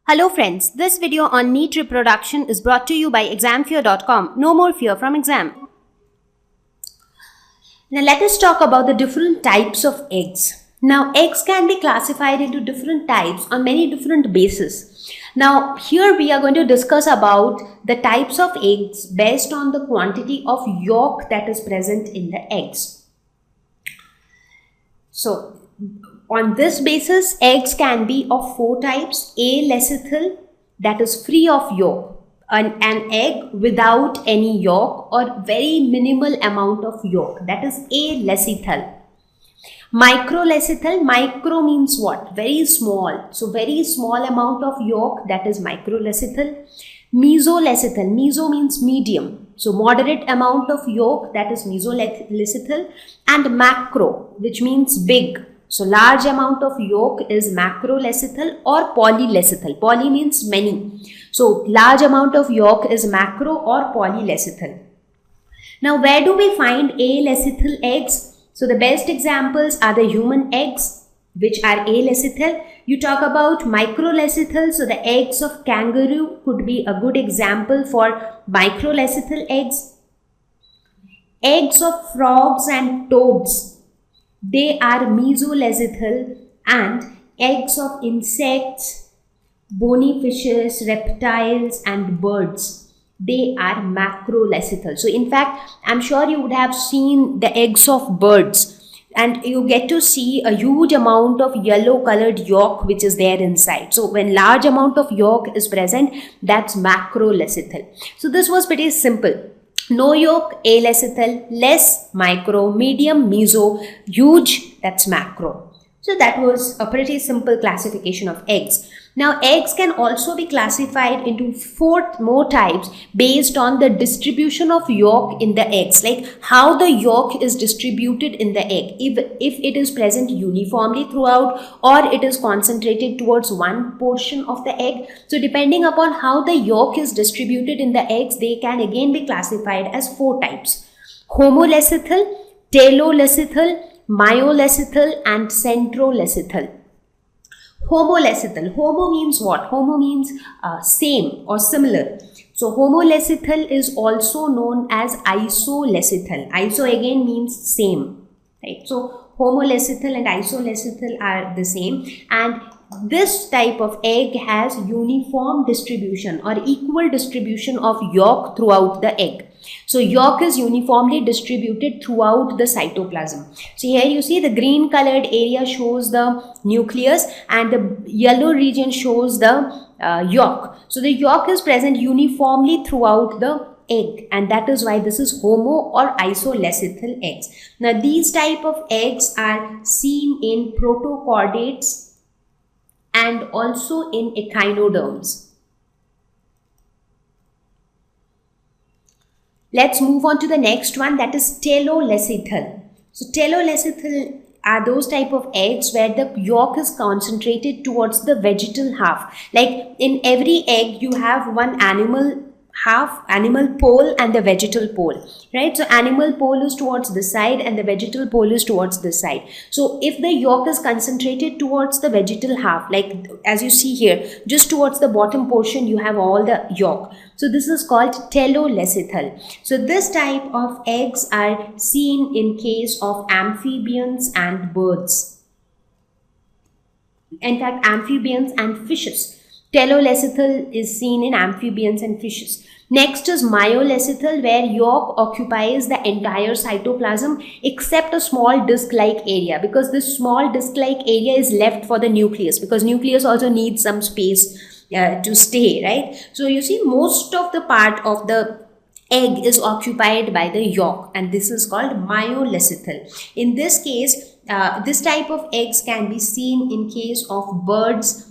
Hello friends, this video on NEET reproduction is brought to you by examfear.com. No more fear from exam. Now let us talk about the different types of eggs. Now eggs can be classified into different types on many different bases. Now here we are going to discuss about the types of eggs based on the quantity of yolk that is present in the eggs. So on this basis, eggs can be of four types: alecithal, that is free of yolk, an egg without any yolk or very minimal amount of yolk, that is alecithal. Microlecithal, micro means what? Very small. So very small amount of yolk, that is microlecithal. Mesolecithal, meso means medium. So moderate amount of yolk, that is mesolecithal. And macro, which means big. So large amount of yolk is macrolecithal or polylecithal. Poly means many. So large amount of yolk is macro or polylecithal. Now where do we find alecithal eggs? So the best examples are the human eggs, which are alecithal. You talk about microlecithal, so the eggs of kangaroo could be a good example for microlecithal eggs. Eggs of frogs and toads, they are mesolecithal, and eggs of insects, bony fishes, reptiles and birds, they are macrolecithal. So in fact, I'm sure you would have seen the eggs of birds and you get to see a huge amount of yellow colored yolk which is there inside. So when large amount of yolk is present, that's macrolecithal. So this was pretty simple. No yolk, alecithal, less, micro, medium, meso, huge, that's macro. So that was a pretty simple classification of eggs. Now eggs can also be classified into four more types based on the distribution of yolk in the eggs, like how the yolk is distributed in the egg, if it is present uniformly throughout or it is concentrated towards one portion of the egg. So depending upon how the yolk is distributed in the eggs, they can again be classified as four types: homolecithal, telolecithal, myolecithal and centrolecithal. Homolecithal. Homo means what? Homo means same or similar. So homolecithal is also known as isolecithal. Iso again means same, right? So homolecithal and isolecithal are the same, and this type of egg has uniform distribution or equal distribution of yolk throughout the egg. So yolk is uniformly distributed throughout the cytoplasm. So here you see the green colored area shows the nucleus and the yellow region shows the yolk. So the yolk is present uniformly throughout the egg, and that is why this is homo or isolecithal eggs. Now these type of eggs are seen in protochordates and also in echinoderms. Let's move on to the next one, that is telolecithal. So telolecithal are those type of eggs where the yolk is concentrated towards the vegetal half. Like in every egg you have one animal half, animal pole and the vegetal pole, right? So animal pole is towards this side and the vegetal pole is towards this side. So if the yolk is concentrated towards the vegetal half, like as you see here, just towards the bottom portion you have all the yolk. So this is called telolecithal. So this type of eggs are seen in case of amphibians and birds. In fact, amphibians and fishes. Telolecithal is seen in amphibians and fishes. Next is myolecithal, where yolk occupies the entire cytoplasm except a small disc-like area, because this small disc-like area is left for the nucleus, because nucleus also needs some space to stay, right? So you see most of the part of the egg is occupied by the yolk, and this is called myolecithal. In this case, this type of eggs can be seen in case of birds,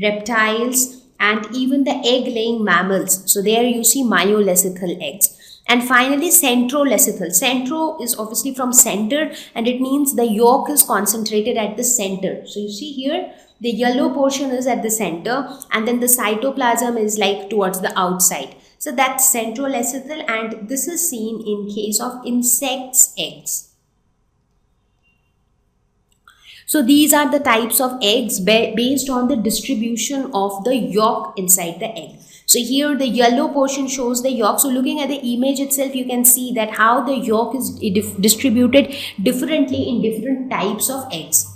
reptiles and even the egg-laying mammals. So there you see myolecithal eggs. And finally centrolecithal. Centro is obviously from center, and it means the yolk is concentrated at the center. So you see here the yellow portion is at the center and then the cytoplasm is like towards the outside. So that's centrolecithal, and this is seen in case of insects' eggs. So these are the types of eggs based on the distribution of the yolk inside the egg. So here the yellow portion shows the yolk. So looking at the image itself, you can see that how the yolk is distributed differently in different types of eggs.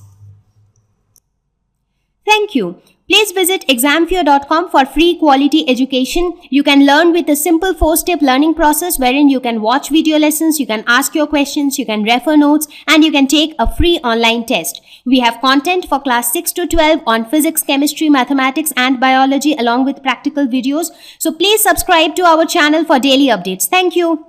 Thank you. Please visit examfear.com for free quality education. You can learn with a simple 4-step learning process wherein you can watch video lessons, you can ask your questions, you can refer notes, and you can take a free online test. We have content for class 6 to 12 on physics, chemistry, mathematics, and biology along with practical videos. So please subscribe to our channel for daily updates. Thank you.